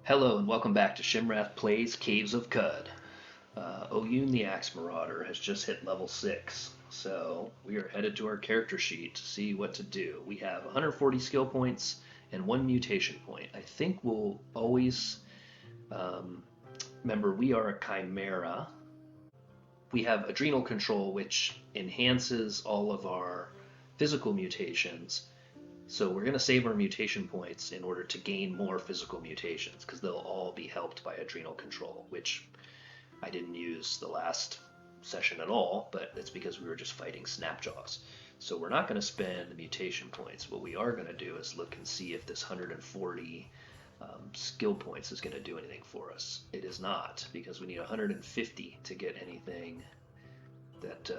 Hello and welcome back to Shimrath Plays Caves of Qud. Oyuun the Axe Marauder has just hit level 6, so we are headed to our character sheet to see what to do. We have 140 skill points and 1 mutation point. I think we'll always um, remember we are a chimera. We have adrenal control, which enhances all of our physical mutations, so we're going to save our mutation points in order to gain more physical mutations because they'll all be helped by adrenal control, which I didn't use the last session at all, but it's because we were just fighting Snapjaws. So we're not going to spend the mutation points. What we are going to do is look and see if this 140 skill points is going to do anything for us. It is not, because we need 150 to get anything that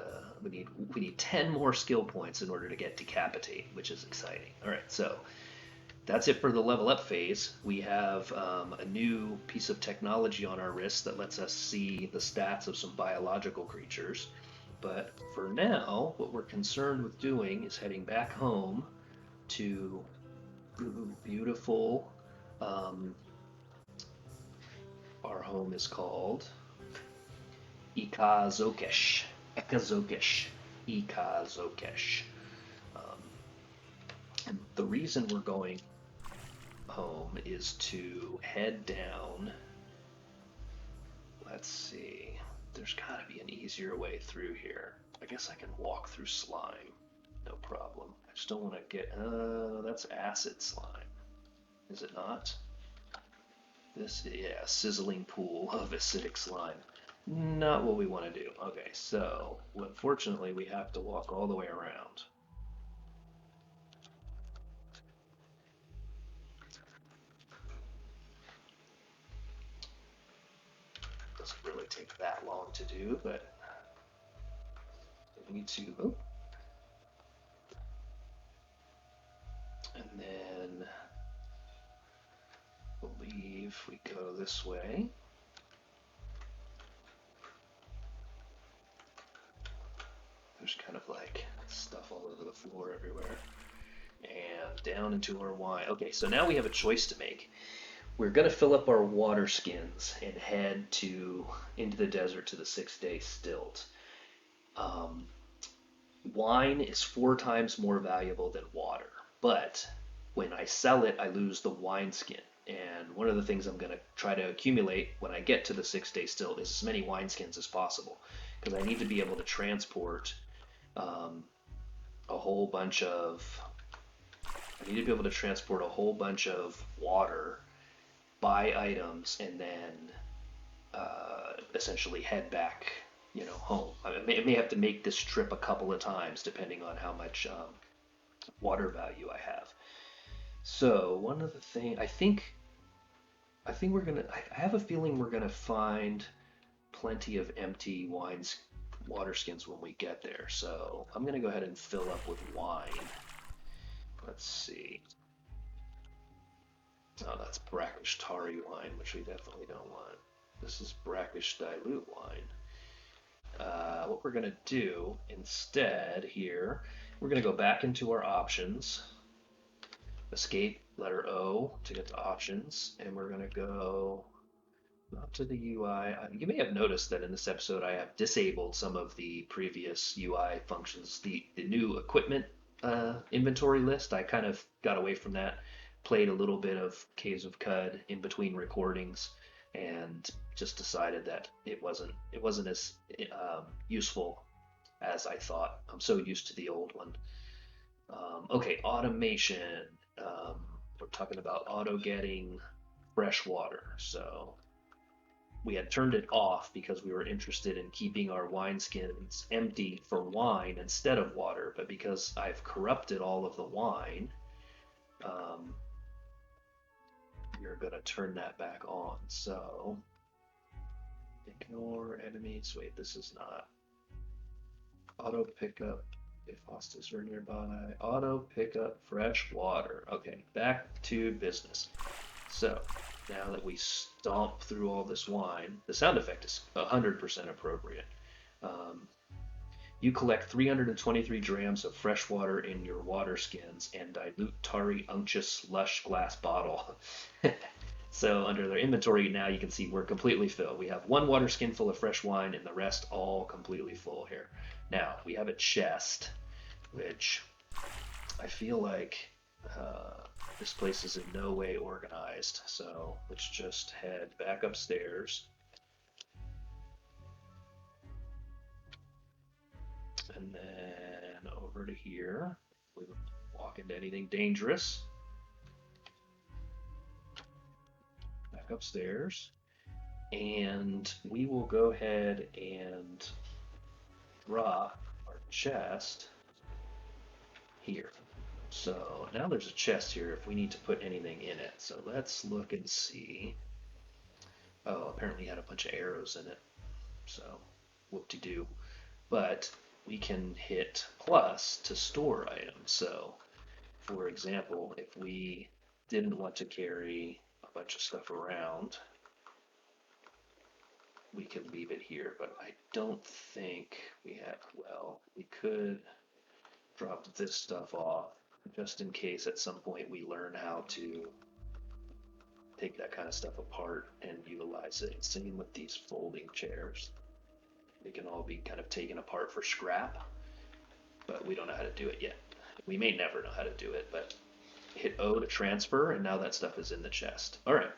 we need 10 more skill points in order to get decapitate, which is exciting. All right, so that's it for the level up phase. We have a new piece of technology on our wrist that lets us see the stats of some biological creatures. But for now, what we're concerned with doing is heading back home to beautiful. Our home is called Ikazokesh. Ekazokesh. Ikazokesh. Um, and the reason we're going home is to head down. Let's see. There's got to be an easier way through here. I guess I can walk through slime. No problem. I just don't want to get. That's acid slime. Is it not? This, yeah, sizzling pool of acidic slime. Not what we want to do. Okay, so unfortunately we have to walk all the way around. Doesn't really take that long to do, but we need to. Oh, and then I believe we go this way. There's kind of like stuff all over the floor everywhere. And down into our wine. Okay, so now we have a choice to make. We're going to fill up our water skins and head into the desert to the 6-day stilt. Um, Wine is 4 times more valuable than water, but when I sell it, I lose the wine skin. And one of the things I'm going to try to accumulate when I get to the 6-day stilt is as many wineskins as possible, because I need to be able to transport um, a whole bunch of. I need to be able to transport a whole bunch of water, buy items, and then essentially head back, home. I may have to make this trip a couple of times depending on how much water value I have. So one of the things I think we're gonna. I have a feeling we're gonna find plenty of empty water skins when we get there. So I'm gonna go ahead and fill up with wine. Let's see. Oh, that's brackish tarry wine, which we definitely don't want. This is brackish dilute wine. What we're gonna do instead here, we're gonna go back into our options, escape letter O to get to options, and we're gonna go not to the UI. You may have noticed that in this episode I have disabled some of the previous UI functions. The new equipment inventory list, I kind of got away from that, played a little bit of Caves of Qud in between recordings, and just decided that it wasn't as useful as I thought. I'm so used to the old one. Okay, automation. We're talking about auto getting fresh water. So we had turned it off because we were interested in keeping our wineskins empty for wine instead of water. But because I've corrupted all of the wine, um, we're going to turn that back on. So ignore enemies. Wait, this is not auto pickup if hostas are nearby. Auto pickup fresh water. Okay, back to business. So now that we stomp through all this wine, the sound effect is 100% appropriate. Um, you collect 323 drams of fresh water in your water skins and dilute tarry unctuous lush glass bottle. So under their inventory now you can see we're completely filled. We have one water skin full of fresh wine and the rest all completely full here. Now we have a chest, which I feel like this place is in no way organized. So let's just head back upstairs and then over to here. We would walk into anything dangerous. Back upstairs. And we will go ahead and drop our chest here. So now there's a chest here if we need to put anything in it. So let's look and see. Oh, apparently it had a bunch of arrows in it. So whoop-de-doo. But we can hit plus to store items. So for example, if we didn't want to carry a bunch of stuff around, we could leave it here, but I don't think we have, well, we could drop this stuff off just in case at some point we learn how to take that kind of stuff apart and utilize it. Same with these folding chairs. They can all be kind of taken apart for scrap, but we don't know how to do it yet. We may never know how to do it, but hit O to transfer, and now that stuff is in the chest. All right,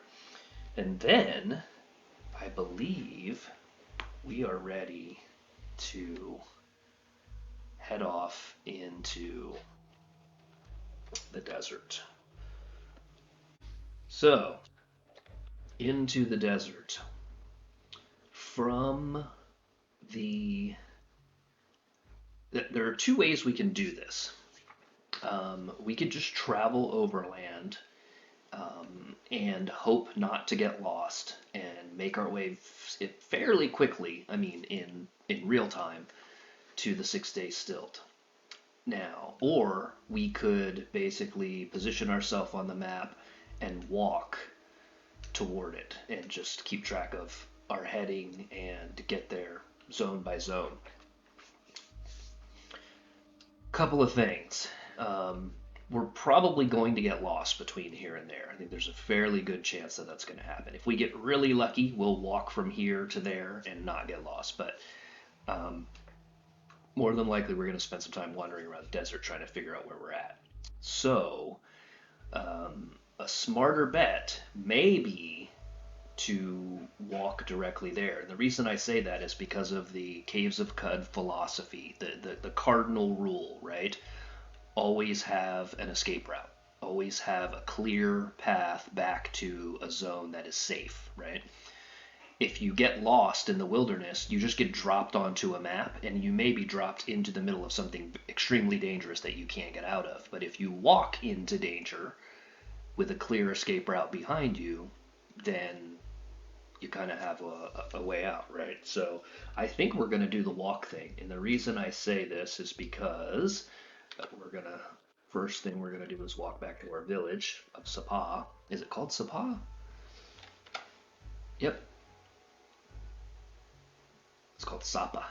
and then I believe we are ready to head off into the desert. So, into the desert. From the... There are two ways we can do this. We could just travel overland and hope not to get lost and make our way fairly quickly, I mean, in real time, to the 6-day stilt. Now, or we could basically position ourselves on the map and walk toward it and just keep track of our heading and get there zone by zone. Couple of things. We're probably going to get lost between here and there. I think there's a fairly good chance that that's going to happen. If we get really lucky, we'll walk from here to there and not get lost. But more than likely, we're going to spend some time wandering around the desert trying to figure out where we're at. So, a smarter bet may be to walk directly there. And the reason I say that is because of the Caves of Qud philosophy, the cardinal rule, right? Always have an escape route. Always have a clear path back to a zone that is safe, right? If you get lost in the wilderness, you just get dropped onto a map and you may be dropped into the middle of something extremely dangerous that you can't get out of. But if you walk into danger with a clear escape route behind you, then you kind of have a way out, right? So I think we're going to do the walk thing. And the reason I say this is because first thing we're gonna do is walk back to our village of Sapa. Is it called Sapa? Yep. It's called Sapa.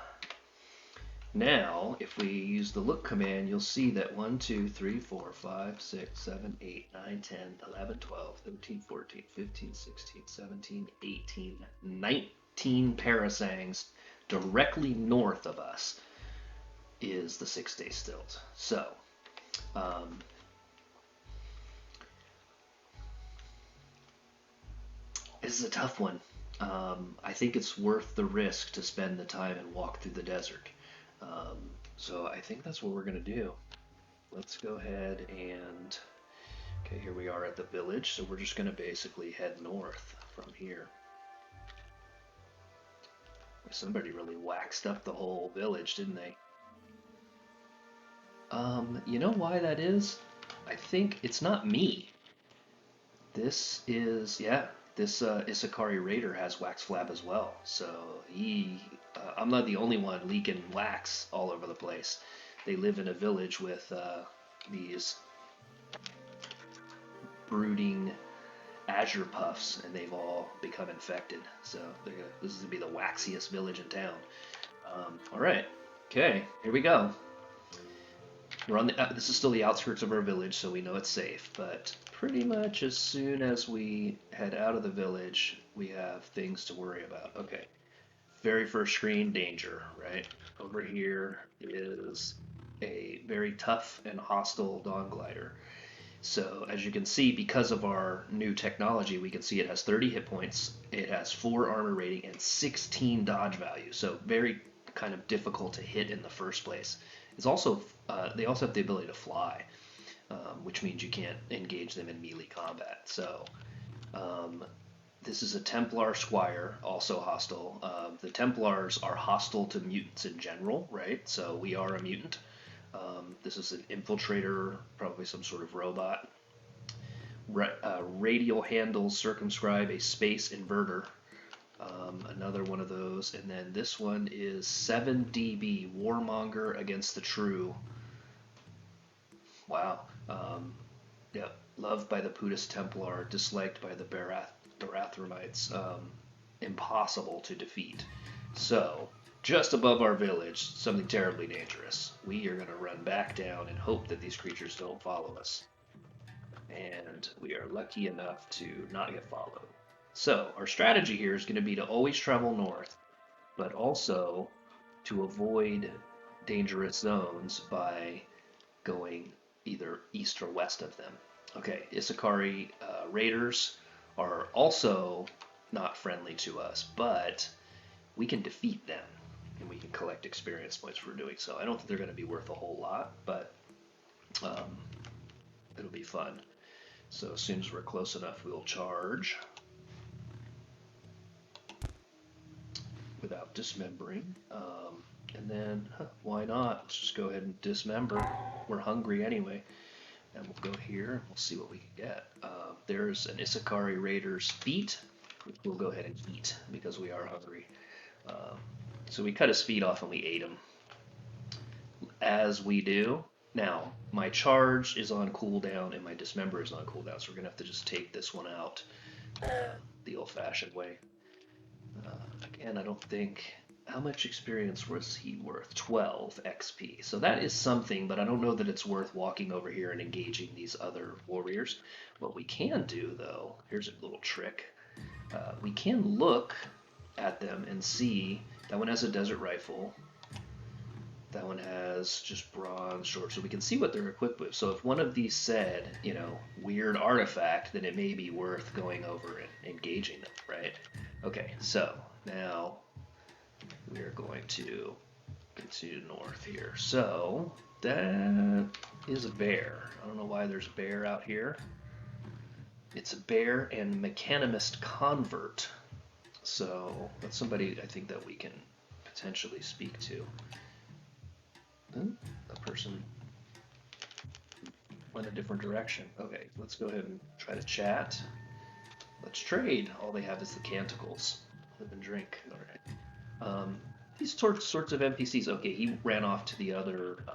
Now, if we use the look command, you'll see that 1, 2, 3, 4, 5, 6, 7, 8, 9, 10, 11, 12, 13, 14, 15, 16, 17, 18, 19 parasangs directly north of us is the 6-day stilt. So, this is a tough one. I think it's worth the risk to spend the time and walk through the desert. So I think that's what we're going to do. Let's go ahead and... Okay, here we are at the village, so we're just going to basically head north from here. Somebody really waxed up the whole village, didn't they? You know why that is? I think it's not me. This is, yeah, this Isakari Raider has wax flab as well. So I'm not the only one leaking wax all over the place. They live in a village with these brooding azure puffs, and they've all become infected. So this is going to be the waxiest village in town. All right, okay, here we go. We're on the, this is still the outskirts of our village, so we know it's safe, but pretty much as soon as we head out of the village, we have things to worry about. Okay, very first screen, danger, right? Over here is a very tough and hostile dawn glider. So as you can see, because of our new technology, we can see it has 30 hit points, it has 4 armor rating, and 16 dodge value. So very kind of difficult to hit in the first place. It's also they also have the ability to fly, which means you can't engage them in melee combat. So um, this is a Templar Squire, also hostile. The Templars are hostile to mutants in general, right? So we are a mutant. This is an infiltrator, probably some sort of robot. Radial handles circumscribe a space inverter. Another one of those. And then this one is 7 DB, Warmonger against the True. Wow. Yeah, loved by the Pudus Templar, disliked by the Barathromites. Impossible to defeat. So, just above our village, something terribly dangerous. We are going to run back down and hope that these creatures don't follow us. And we are lucky enough to not get followed. So, our strategy here is going to be to always travel north, but also to avoid dangerous zones by going either east or west of them. Okay, Isakari raiders are also not friendly to us, but we can defeat them and we can collect experience points for doing so. I don't think they're going to be worth a whole lot, but um, it'll be fun. So as soon as we're close enough, we'll charge without dismembering. And then, why not? Let's just go ahead and dismember. We're hungry anyway. And we'll go here and we'll see what we can get. There's an Isakari Raider's feet, which we'll go ahead and eat because we are hungry. So we cut his feet off and we ate him. As we do. Now, my charge is on cooldown and my dismember is on cooldown, so we're going to have to just take this one out the old-fashioned way. Again, I don't think... How much experience was he worth? 12 XP. So that is something, but I don't know that it's worth walking over here and engaging these other warriors. What we can do, though, here's a little trick. We can look at them and see that one has a desert rifle. That one has just bronze short, so we can see what they're equipped with. So if one of these said, you know, weird artifact, then it may be worth going over and engaging them, right? Okay, so now we're going to continue north here. So that is a bear. I don't know why there's a bear out here. It's a bear and Mechanimist Convert. So that's somebody I think that we can potentially speak to. A person went a different direction. Okay, let's go ahead and try to chat. Let's trade. All they have is the canticles. Live and drink. All right. These sorts of NPCs. Okay, he ran off to the other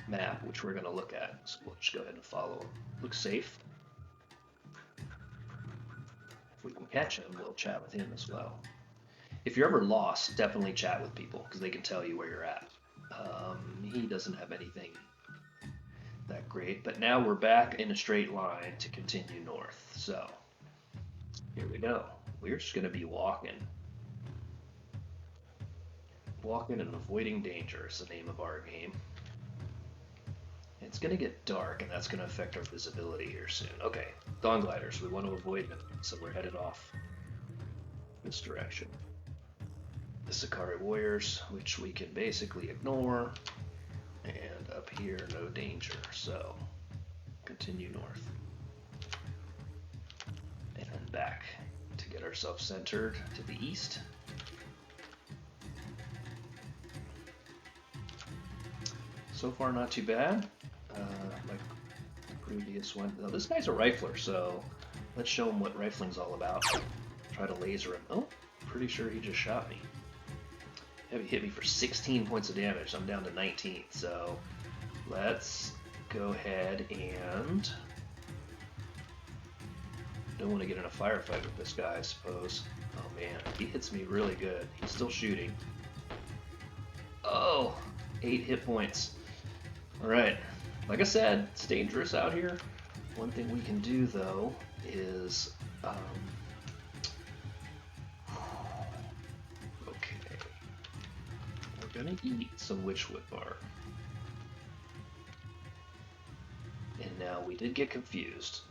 map, which we're going to look at. So we'll just go ahead and follow him. Looks safe. If we can catch him, we'll chat with him as well. If you're ever lost, definitely chat with people because they can tell you where you're at. He doesn't have anything that great, but now we're back in a straight line to continue north. So here we go. We're just going to be walking. Walking and avoiding danger is the name of our game. It's going to get dark, and that's going to affect our visibility here soon. Okay, Dawn Gliders. We want to avoid them, so we're headed off this direction. The Sakari Warriors, which we can basically ignore. And up here, no danger, so continue north. And then back to get ourselves centered to the east. So far, not too bad. Like the previous one. Now, this guy's a rifler, so let's show him what rifling's all about. Try to laser him. Oh, pretty sure he just shot me. He hit me for 16 points of damage. I'm down to 19, so let's go ahead and... Don't want to get in a firefight with this guy, I suppose. Oh man, he hits me really good. He's still shooting. Oh, 8 hit points. Alright, like I said, it's dangerous out here. One thing we can do though is, okay, we're gonna eat some witchwood bark. And now we did get confused.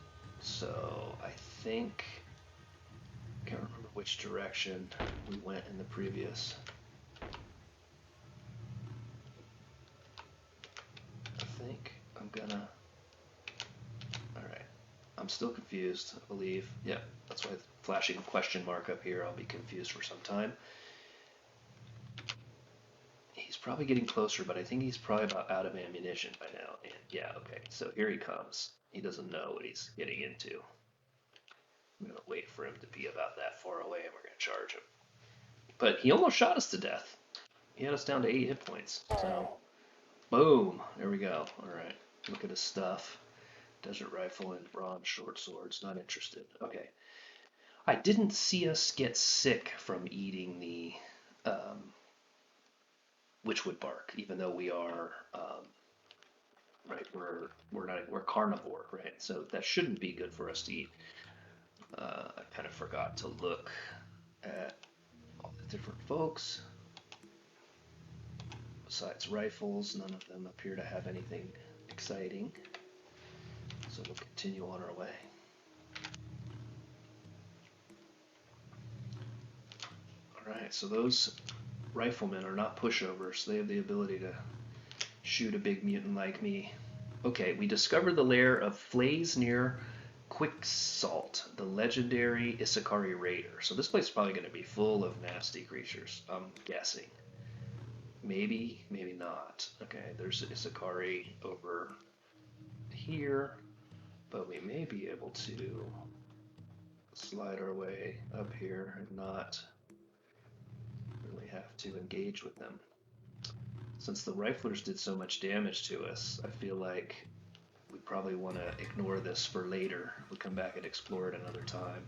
So I think, can't remember which direction we went in the previous. I think I'm gonna, alright, I'm still confused, I believe. Yeah, that's why flashing a question mark up here, I'll be confused for some time. He's probably getting closer, but I think he's probably about out of ammunition by now. And yeah, okay, so here he comes. He doesn't know what he's getting into. I'm gonna wait for him to be about that far away and we're gonna charge him. But he almost shot us to death. He had us down to 8 hit points. So, boom, there we go. Alright, look at his stuff. Desert rifle and bronze short swords, not interested. Okay. I didn't see us get sick from eating the witchwood bark, even though we are right. We're carnivore, right? So that shouldn't be good for us to eat. I kind of forgot to look at all the different folks. Besides rifles, none of them appear to have anything exciting. So we'll continue on our way. Alright, so those riflemen are not pushovers. They have the ability to shoot a big mutant like me. Okay, we discovered the lair of Flays near Quicksalt, the legendary Isakari raider. So this place is probably going to be full of nasty creatures, I'm guessing. Maybe, maybe not. Okay, there's Isakari over here, but we may be able to slide our way up here and not really have to engage with them. Since the riflers did so much damage to us, I feel like we probably want to ignore this for later. We'll come back and explore it another time.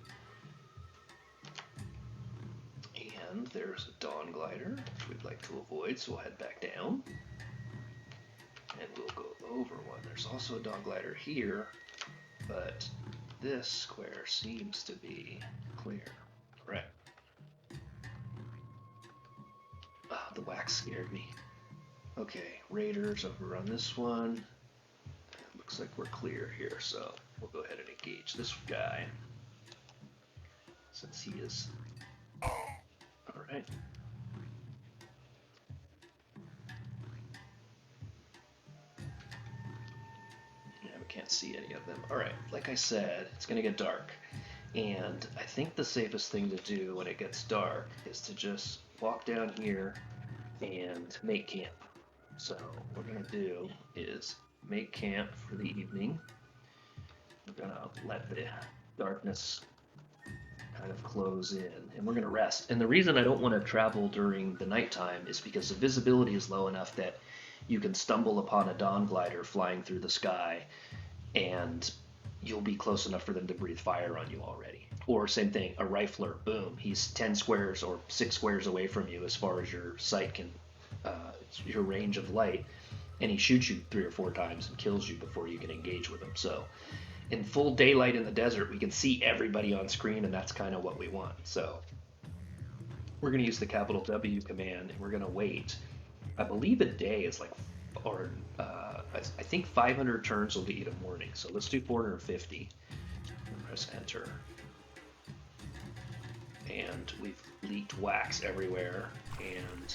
And there's a dawn glider, which we'd like to avoid, so we'll head back down. And we'll go over one. There's also a dawn glider here, but this square seems to be clear. Right. Ah, the wax scared me. Okay, raiders over on this one. Looks like we're clear here, so we'll go ahead and engage this guy. Since he is... Alright. Yeah, we can't see any of them. Alright, like I said, it's going to get dark. And I think the safest thing to do when it gets dark is to just walk down here and make camp. So what we're going to do is make camp for the evening. We're going to let the darkness kind of close in, and we're going to rest. And the reason I don't want to travel during the nighttime is because the visibility is low enough that you can stumble upon a dawn glider flying through the sky, and you'll be close enough for them to breathe fire on you already. Or same thing, a rifler, boom, he's 10 squares or 6 squares away from you as far as your sight can, your range of light, and he shoots you 3 or 4 times and kills you before you can engage with him. So in full daylight in the desert, we can see everybody on screen, and that's kind of what we want. So we're going to use the capital W command, and we're going to wait. I believe a day is like, or I think 500 turns will be a morning. So let's do 450. Press enter. And we've leaked wax everywhere, and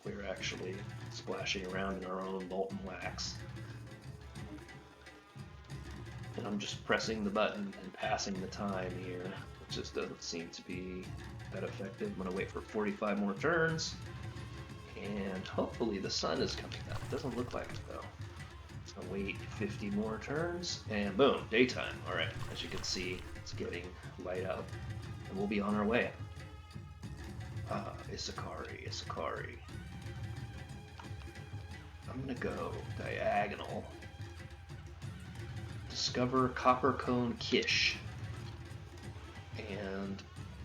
we're actually splashing around in our own molten wax. And I'm just pressing the button and passing the time here. It just doesn't seem to be that effective. I'm going to wait for 45 more turns, and hopefully the sun is coming up. It doesn't look like it though. So wait 50 more turns, and boom, daytime. Alright, as you can see, it's getting light out, and we'll be on our way. Isakari. I'm gonna go diagonal. Discover Copper Cone Kish. And,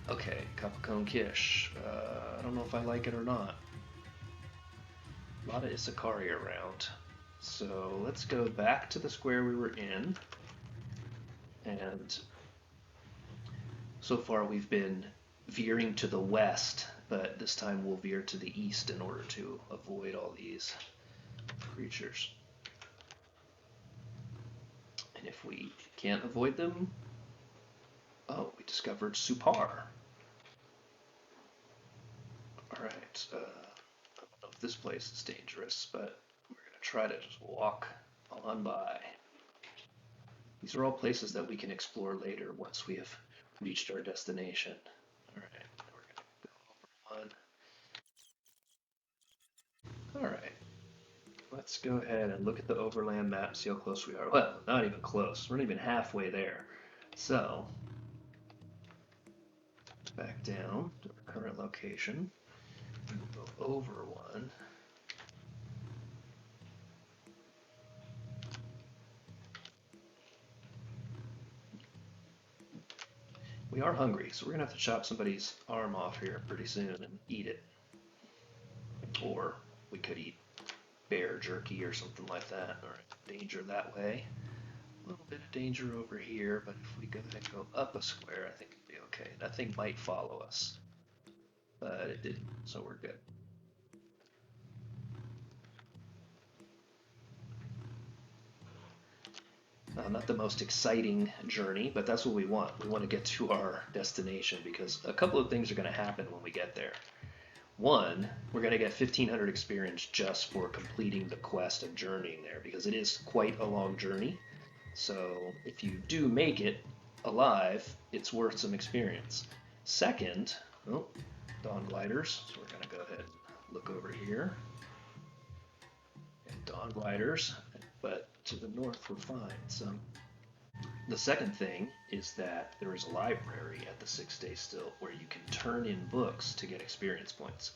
okay, Copper Cone Kish. I don't know if I like it or not. A lot of Isakari around. So let's go back to the square we were in, and so far we've been veering to the west, but this time we'll veer to the east in order to avoid all these creatures. And if we can't avoid them, oh, we discovered Supar. Alright, I don't know if this place is dangerous, but we're going to try to just walk on by. These are all places that we can explore later once we have reached our destination. Alright, we're going to go over one. Alright, let's go ahead and look at the overland map, see how close we are. Well, not even close. We're not even halfway there. So, back down to our current location. We'll go over one. We are hungry, so we're gonna have to chop somebody's arm off here pretty soon and eat it. Or we could eat bear jerky or something like that. Alright, danger that way. A little bit of danger over here, but if we go ahead and go up a square, I think it'll be okay. That thing might follow us, but it didn't, so we're good. Not the most exciting journey, but that's what we want. We want to get to our destination because a couple of things are going to happen when we get there. One, we're going to get 1,500 experience just for completing the quest of journeying there because it is quite a long journey. So if you do make it alive, it's worth some experience. Second, oh, dawn gliders. So we're going to go ahead and look over here. And dawn gliders, but to the north we're fine. So the second thing is that there is a library at the 6-day still where you can turn in books to get experience points.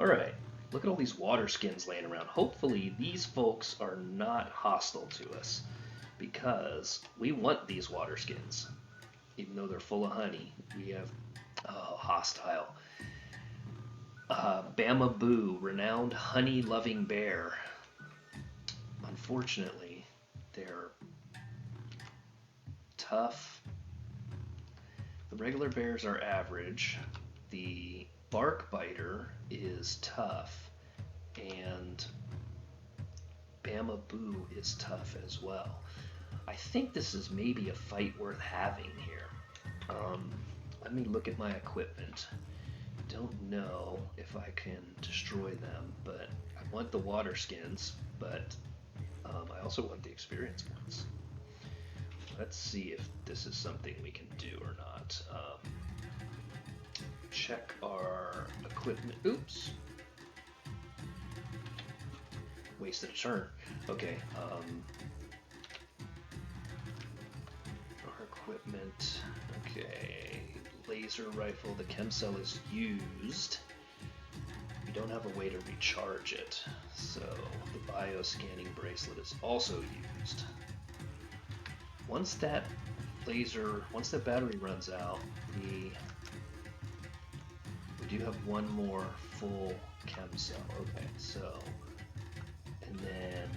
Alright, look at all these water skins laying around. Hopefully these folks are not hostile to us because we want these water skins. Even though they're full of honey, we have, oh, hostile. Bama Boo, renowned honey-loving bear. Unfortunately, they're tough. The regular bears are average. The bark biter is tough, and Bama Boo is tough as well. I think this is maybe a fight worth having here. Let me look at my equipment. Don't know if I can destroy them, but I want the water skins, but I also want the experience points. Let's see if this is something we can do or not. Check our equipment. Oops. Wasted a turn. Okay. Our equipment. Okay. Laser rifle. The chem cell is used. We don't have a way to recharge it. So the bioscanning bracelet is also used. Once that battery runs out, we do have one more full chem cell. Okay, so, and then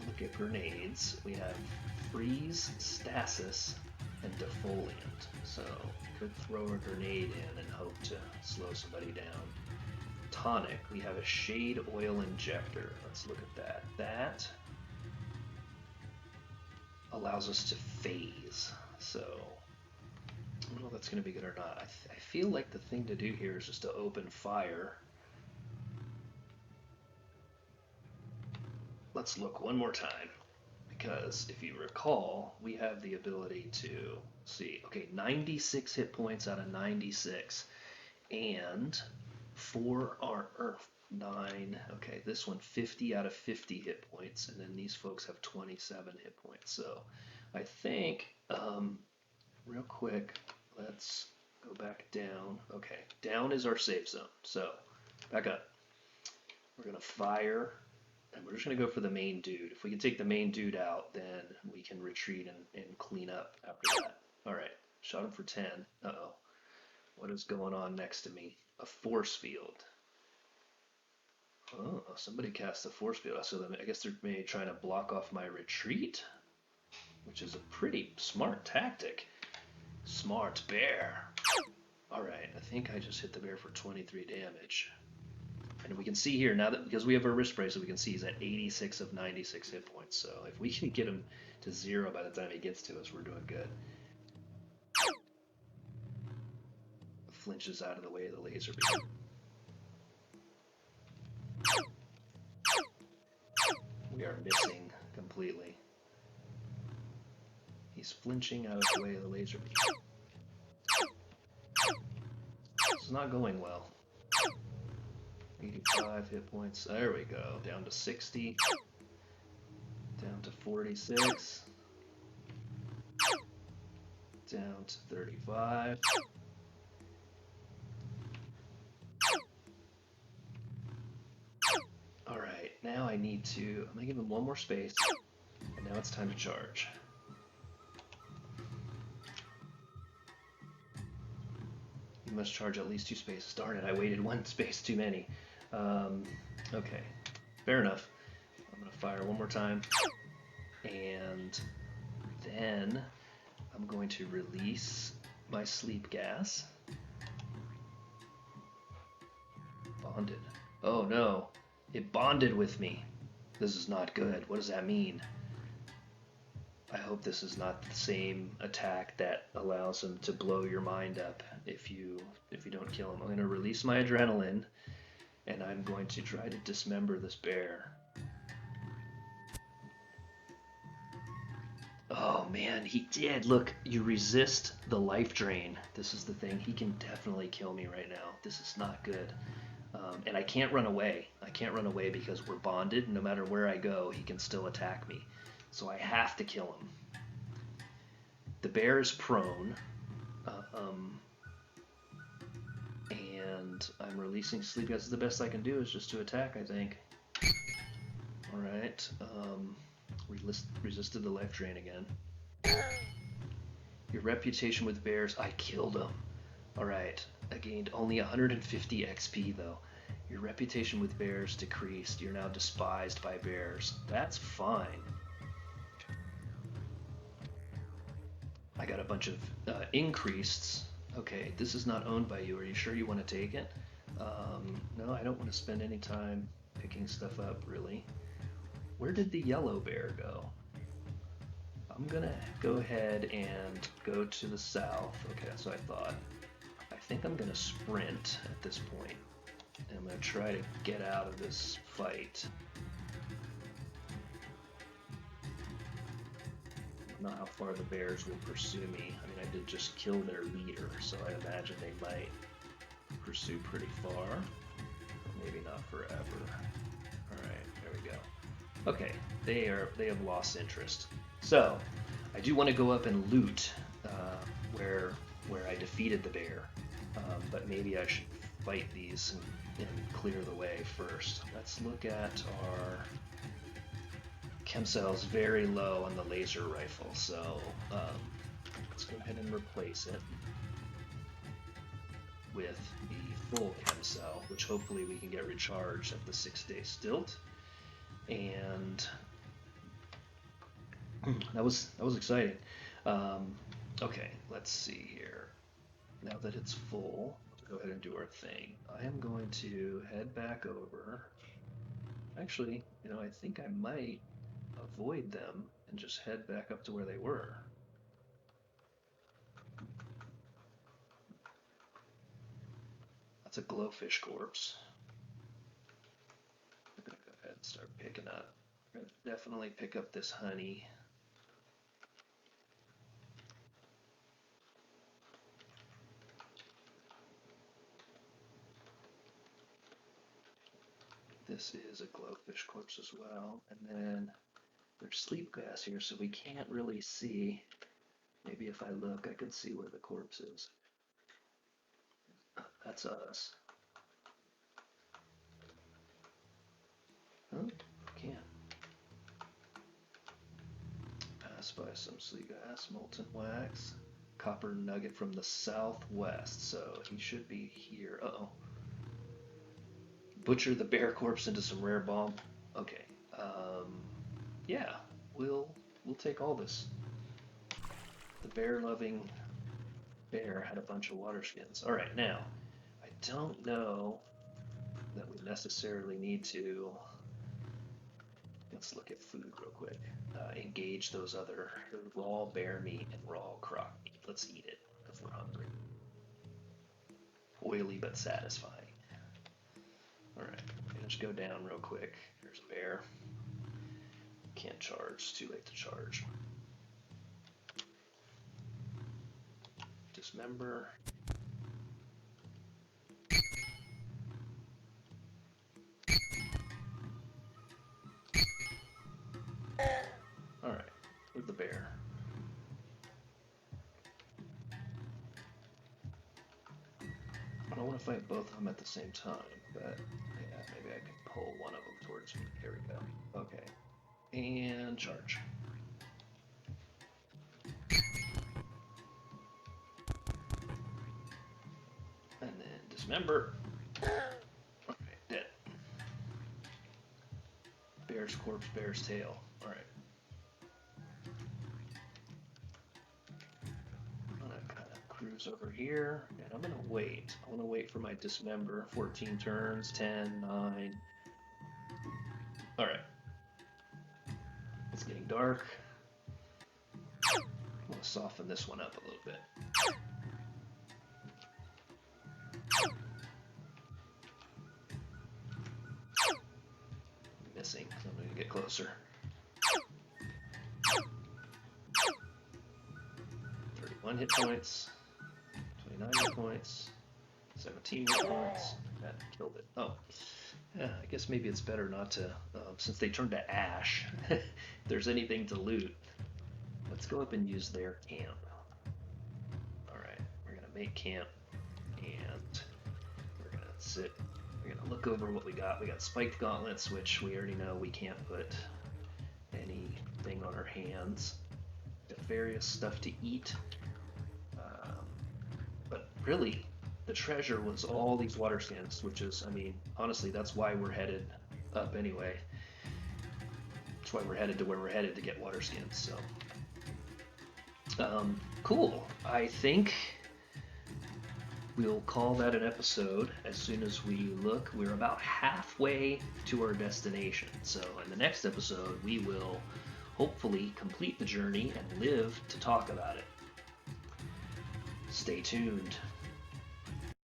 look at grenades. We have freeze, stasis, and defoliant. So could throw a grenade in and hope to slow somebody down. Tonic, we have a shade oil injector. Let's look at that. That allows us to phase. So I don't know if that's going to be good or not. I feel like the thing to do here is just to open fire. Let's look one more time, because if you recall, we have the ability to see, okay, 96 hit points out of 96, and 9, okay, this one 50 out of 50 hit points, and then these folks have 27 hit points. So I think, real quick, let's go back down. Okay, down is our safe zone. So back up. We're gonna fire, and we're just gonna go for the main dude. If we can take the main dude out, then we can retreat and clean up after that. All right, shot him for 10. Uh-oh. What is going on next to me? A force field. Oh, somebody cast a force field, so I guess they're maybe trying to block off my retreat, which is a pretty smart tactic. Smart bear. All right, I think I just hit the bear for 23 damage. And we can see here, now that because we have our wrist bracelet, we can see he's at 86 of 96 hit points. So if we can get him to 0 by the time he gets to us, we're doing good. Flinches out of the way of the laser beam. We are missing completely. He's flinching out of the way of the laser beam. This is not going well. 85 hit points. There we go. Down to 60. Down to 46. Down to 35. Alright, now I need to... I'm going to give him one more space. And now it's time to charge. You must charge at least 2 spaces. Darn it, I waited 1 space too many. Okay, fair enough. I'm going to fire one more time. And then I'm going to release my sleep gas. Bonded. Oh no, it bonded with me. This is not good. What does that mean? I hope this is not the same attack that allows him to blow your mind up if you don't kill him. I'm going to release my adrenaline, and I'm going to try to dismember this bear. Oh man, he did. Look, you resist the life drain. This is the thing. He can definitely kill me right now. This is not good. And I can't run away. I can't run away because we're bonded. No matter where I go, he can still attack me. So I have to kill him. The bear is prone. And I'm releasing sleep gas. The best I can do is just to attack, I think. Alright. Resisted the life drain again. Your reputation with bears. I killed him. Alright. I gained only 150 XP though. Your reputation with bears decreased. You're now despised by bears. That's fine. I got a bunch of increased. Okay, this is not owned by you. Are you sure you want to take it? No, I don't want to spend any time picking stuff up, really. Where did the yellow bear go? I'm gonna go ahead and go to the south. Okay, that's what I thought. I think I'm gonna sprint at this point. And I'm gonna try to get out of this fight. I don't know how far the bears will pursue me. I mean, I did just kill their leader, so I imagine they might pursue pretty far. Maybe not forever. Alright, there we go. Okay, they have lost interest. So, I do want to go up and loot where I defeated the bear, but maybe I should fight these and clear the way first. Let's look at our chem cells. Very low on the laser rifle, so let's go ahead and replace it with the full chem cell, which hopefully we can get recharged at the 6-day stilt. And that was exciting. Okay, let's see here. Now that it's full, let's go ahead and do our thing. I am going to head back over. Actually, you know, I think I might avoid them and just head back up to where they were. That's a glowfish corpse. I'm gonna go ahead and start picking up. I'm gonna definitely pick up this honey. This is a glowfish corpse as well. And then there's sleep gas here, so we can't really see. Maybe if I look, I can see where the corpse is. That's us. Oh, can't. Pass by some sleep gas, molten wax, copper nugget from the southwest, so he should be here. Uh-oh. Butcher the bear corpse into some rare bomb. Okay. Yeah, we'll take all this. The bear-loving bear had a bunch of water skins. All right, now I don't know that we necessarily need to. Let's look at food real quick. Engage those other raw bear meat and raw croc meat. Let's eat it if we're hungry. Oily but satisfying. Alright, let's go down real quick. Here's a bear. Can't charge, it's too late to charge. Dismember. Alright, with the bear. I don't want to fight both of them at the same time, but yeah, maybe I can pull one of them towards me. Here we go. Okay. And charge. And then dismember. Okay, dead. Bear's corpse, bear's tail. Alright. I'm gonna kind of cruise over here, and I'm gonna wait. I wanna wait for my dismember. 14 turns, 10, 9. Alright. It's getting dark. I'm gonna soften this one up a little bit. Missing, so I'm gonna get closer. 31 hit points, 29 hit points, 17 hit points. That killed it. Oh, yeah, I guess maybe it's better not to, since they turned to ash, if there's anything to loot. Let's go up and use their camp. Alright, we're gonna make camp, and we're gonna sit. We're gonna look over what we got. We got spiked gauntlets, which we already know we can't put anything on our hands. Got various stuff to eat. But really, the treasure was all these water skins, which is, I mean, honestly, that's why we're headed up anyway. That's why we're headed to where we're headed, to get water skins, so. Cool. I think we'll call that an episode as soon as we look. We're about halfway to our destination. So in the next episode, we will hopefully complete the journey and live to talk about it. Stay tuned.